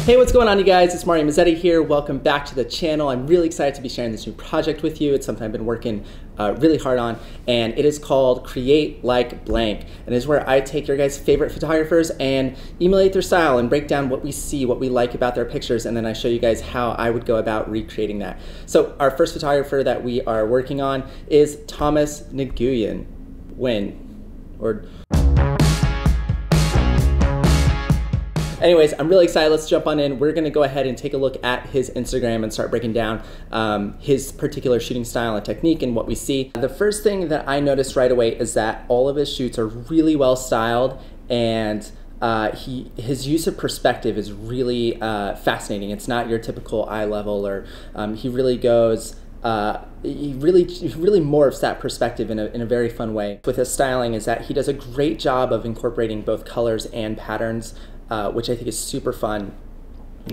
Hey, what's going on, you guys? It's Mario Mazzetti here. Welcome back to the channel. I'm really excited to be sharing this new project with you. It's something I've been working really hard on, and it is called Create Like Blank. And it is where I take your guys' favorite photographers and emulate their style and break down what we see, what we like about their pictures, and then I show you guys how I would go about recreating that. So our first photographer that we are working on is Thomas Nguyen. Anyways, I'm really excited. Let's jump on in. We're gonna go ahead and take a look at his Instagram and start breaking down his particular shooting style and technique and what we see. The first thing that I noticed right away is that all of his shoots are really well styled, and his use of perspective is really fascinating. It's not your typical eye level, or he really goes he really morphs that perspective in a very fun way. With his styling is that he does a great job of incorporating both colors and patterns, which I think is super fun,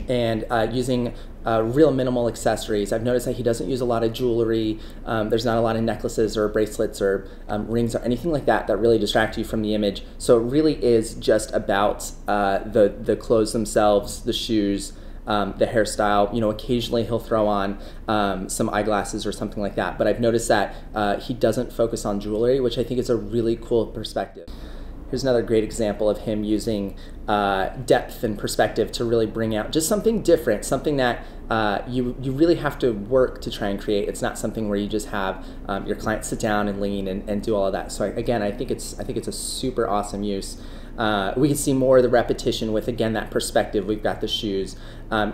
and using real minimal accessories. I've noticed that he doesn't use a lot of jewelry. There's not a lot of necklaces or bracelets or rings or anything like that that really distract you from the image. So it really is just about the clothes themselves, the shoes, the hairstyle. You know, occasionally he'll throw on some eyeglasses or something like that, but I've noticed that he doesn't focus on jewelry, which I think is a really cool perspective. Here's another great example of him using depth and perspective to really bring out just something different, something that you really have to work to try and create. It's not something where you just have your client sit down and lean and do all of that. So again, I think it's a super awesome use. We can see more of the repetition with, again, that perspective. We've got the shoes,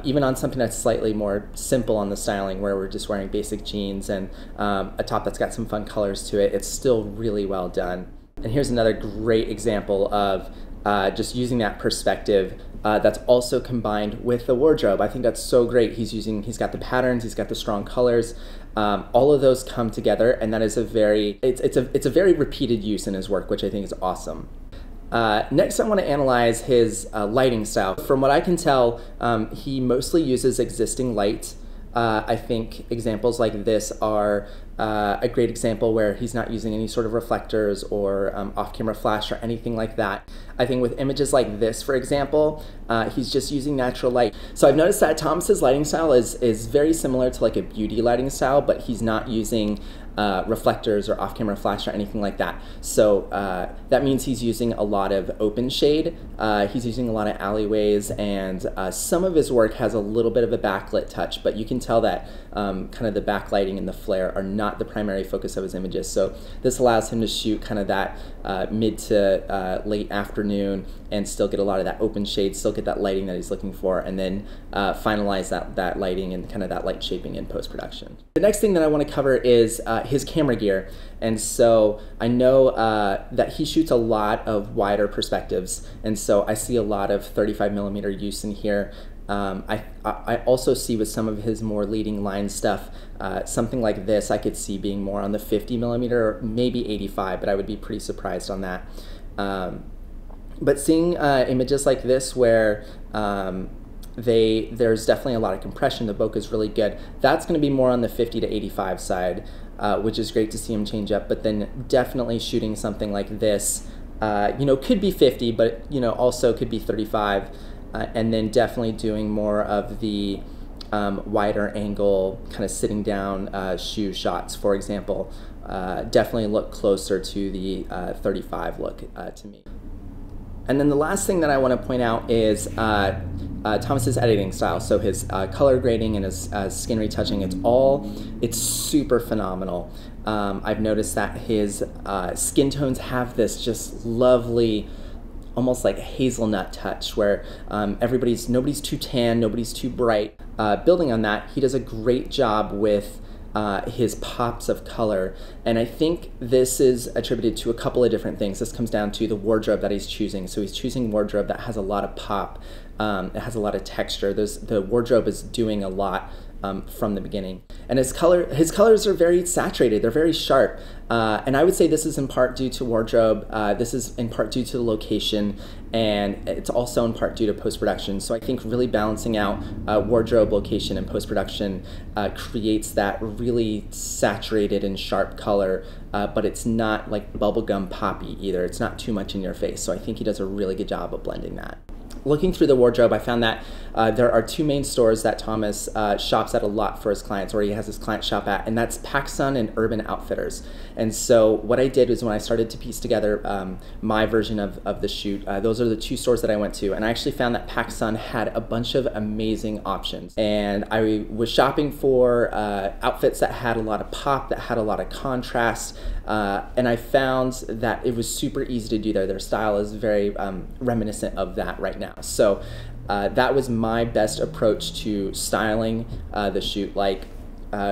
even on something that's slightly more simple on the styling, where we're just wearing basic jeans and a top that's got some fun colors to it. It's still really well done. And here's another great example of just using that perspective that's also combined with the wardrobe. I think that's so great. He's got the patterns, he's got the strong colors. All of those come together, and that is it's a very repeated use in his work, which I think is awesome. Next, I want to analyze his lighting style. From what I can tell, he mostly uses existing light. I think examples like this are a great example where he's not using any sort of reflectors or off-camera flash or anything like that. I think with images like this, for example, he's just using natural light. So I've noticed that Thomas's lighting style is very similar to like a beauty lighting style, but he's not using reflectors or off-camera flash or anything like that. So that means he's using a lot of open shade, he's using a lot of alleyways, and some of his work has a little bit of a backlit touch, but you can tell that kind of the backlighting and the flare are not the primary focus of his images. So this allows him to shoot kind of that mid to late afternoon and still get a lot of that open shade, still get that lighting that he's looking for, and then finalize that lighting and kind of that light shaping in post-production. The next thing that I want to cover is his camera gear. And so I know that he shoots a lot of wider perspectives, and so I see a lot of 35mm use in here. I also see with some of his more leading line stuff, something like this I could see being more on the 50mm or maybe 85, but I would be pretty surprised on that. But seeing images like this where there's definitely a lot of compression, the bokeh is really good, that's going to be more on the 50 to 85 side, which is great to see him change up. But then definitely shooting something like this, you know, could be 50, but you know, also could be 35. And then definitely doing more of the wider angle, kind of sitting down shoe shots, for example, definitely look closer to the 35 look to me. And then the last thing that I want to point out is Thomas's editing style. So his color grading and his skin retouching, it's super phenomenal. I've noticed that his skin tones have this just lovely, almost like hazelnut touch, where nobody's too tan, nobody's too bright. Building on that, he does a great job with his pops of color, and I think this is attributed to a couple of different things. This comes down to the wardrobe that he's choosing. So he's choosing wardrobe that has a lot of pop, it has a lot of texture. The wardrobe is doing a lot from the beginning. And his colors are very saturated, they're very sharp. And I would say this is in part due to wardrobe, this is in part due to the location, and it's also in part due to post-production. So I think really balancing out wardrobe, location, and post-production creates that really saturated and sharp color, but it's not like bubblegum poppy either. It's not too much in your face. So I think he does a really good job of blending that. looking through the wardrobe, I found that there are two main stores that Thomas shops at a lot for his clients, or he has his client shop at, and that's PacSun and Urban Outfitters. And so what I did was when I started to piece together my version of the shoot, those are the two stores that I went to, and I actually found that PacSun had a bunch of amazing options. And I was shopping for outfits that had a lot of pop, that had a lot of contrast, and I found that it was super easy to do there. Their style is very reminiscent of that right now. So that was my best approach to styling the shoot,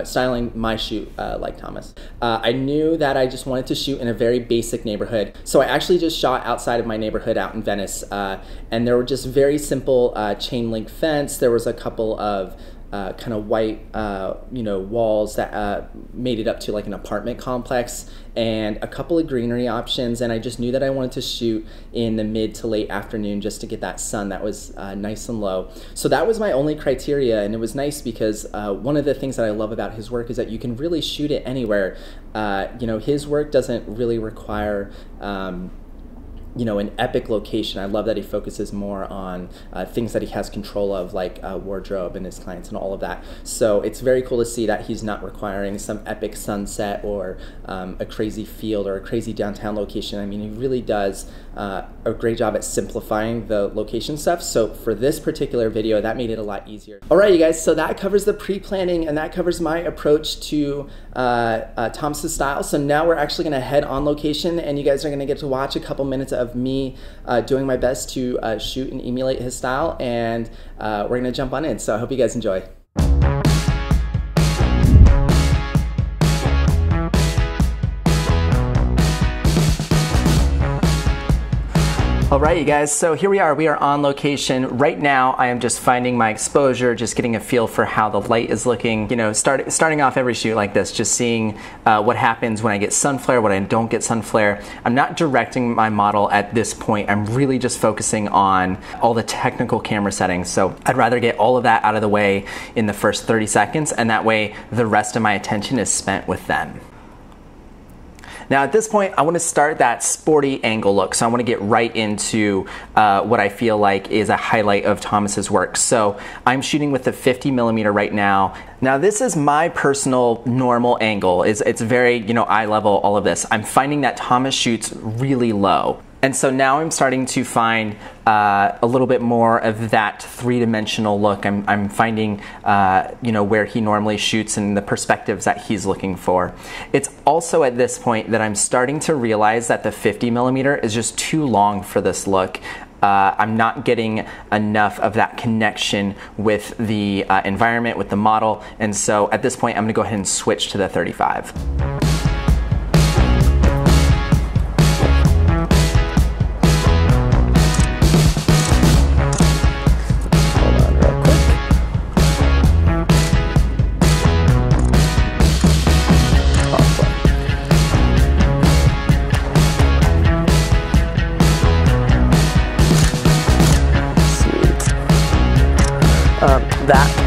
styling my shoot like Thomas. I knew that I just wanted to shoot in a very basic neighborhood, so I actually just shot outside of my neighborhood out in Venice, and there were just very simple chain link fence. There was a couple of kind of white, walls that made it up to like an apartment complex, and a couple of greenery options. And I just knew that I wanted to shoot in the mid to late afternoon just to get that sun that was nice and low. So that was my only criteria, and it was nice because one of the things that I love about his work is that you can really shoot it anywhere. His work doesn't really require an epic location. I love that he focuses more on things that he has control of, like wardrobe and his clients and all of that. So it's very cool to see that he's not requiring some epic sunset or a crazy field or a crazy downtown location. I mean, he really does a great job at simplifying the location stuff. So for this particular video, that made it a lot easier. All right, you guys, so that covers the pre-planning, and that covers my approach to Thomas's style. So now we're actually gonna head on location, and you guys are gonna get to watch a couple minutes of me doing my best to shoot and emulate his style, and we're gonna jump on in. So I hope you guys enjoy. All right, you guys, so here we are on location. Right now, I am just finding my exposure, just getting a feel for how the light is looking. Starting off every shoot like this, just seeing what happens when I get sun flare, when I don't get sun flare. I'm not directing my model at this point. I'm really just focusing on all the technical camera settings. So I'd rather get all of that out of the way in the first 30 seconds, and that way the rest of my attention is spent with them. Now at this point, I want to start that sporty angle look. So I want to get right into what I feel like is a highlight of Thomas's work. So I'm shooting with the 50mm right now. Now this is my personal normal angle. It's very, eye level, all of this. I'm finding that Thomas shoots really low. And so now I'm starting to find a little bit more of that three-dimensional look. I'm finding, where he normally shoots and the perspectives that he's looking for. It's also at this point that I'm starting to realize that the 50mm is just too long for this look. I'm not getting enough of that connection with the environment, with the model. And so at this point, I'm gonna go ahead and switch to the 35.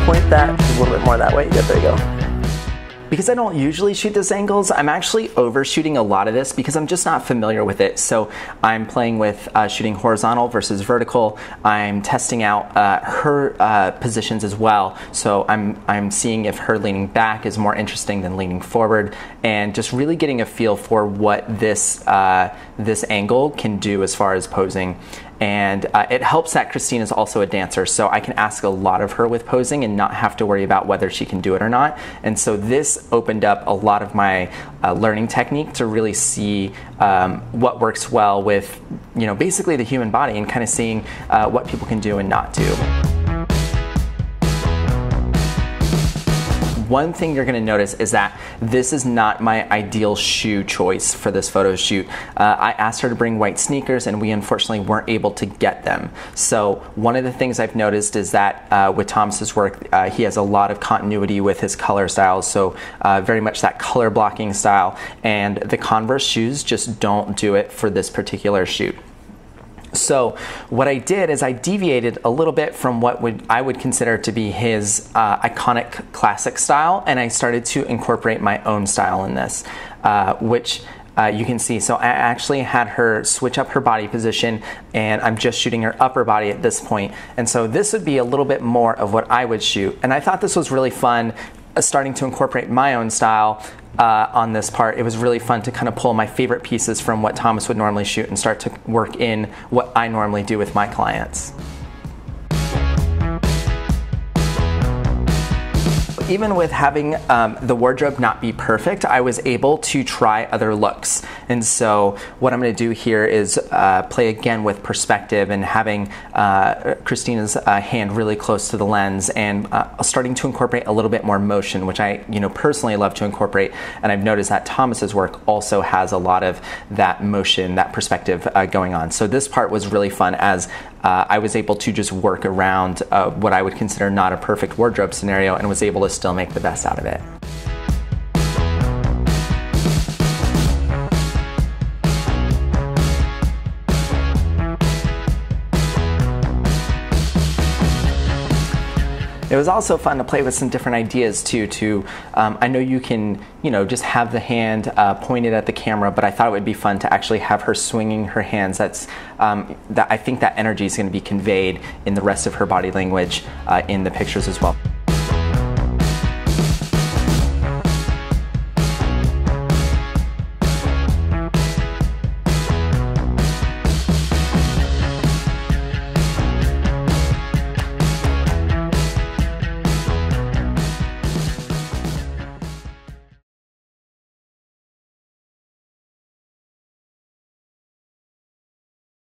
Point that a little bit more that way. Yep, there you go. Because I don't usually shoot these angles, I'm actually overshooting a lot of this because I'm just not familiar with it. So I'm playing with shooting horizontal versus vertical. I'm testing out her positions as well. So I'm seeing if her leaning back is more interesting than leaning forward, and just really getting a feel for what this angle can do as far as posing. And it helps that Christine is also a dancer, so I can ask a lot of her with posing and not have to worry about whether she can do it or not. And so this opened up a lot of my learning technique to really see what works well with, basically the human body, and kind of seeing what people can do and not do. One thing you're going to notice is that this is not my ideal shoe choice for this photo shoot. I asked her to bring white sneakers, and we unfortunately weren't able to get them. So one of the things I've noticed is that with Thomas's work, he has a lot of continuity with his color styles, so very much that color blocking style, and the Converse shoes just don't do it for this particular shoot. So what I did is I deviated a little bit from what I would consider to be his iconic classic style, and I started to incorporate my own style in this, which you can see, so I actually had her switch up her body position, and I'm just shooting her upper body at this point. And so this would be a little bit more of what I would shoot. And I thought this was really fun, starting to incorporate my own style on this part. It was really fun to kind of pull my favorite pieces from what Thomas would normally shoot and start to work in what I normally do with my clients. Even with having the wardrobe not be perfect, I was able to try other looks. And so what I'm going to do here is play again with perspective and having Christina's hand really close to the lens, and starting to incorporate a little bit more motion, which I personally love to incorporate. And I've noticed that Thomas's work also has a lot of that motion, that perspective going on. So this part was really fun, as I was able to just work around what I would consider not a perfect wardrobe scenario, and was able to still make the best out of it. It was also fun to play with some different ideas too. I know you can, just have the hand pointed at the camera, but I thought it would be fun to actually have her swinging her hands. That I think that energy is going to be conveyed in the rest of her body language in the pictures as well.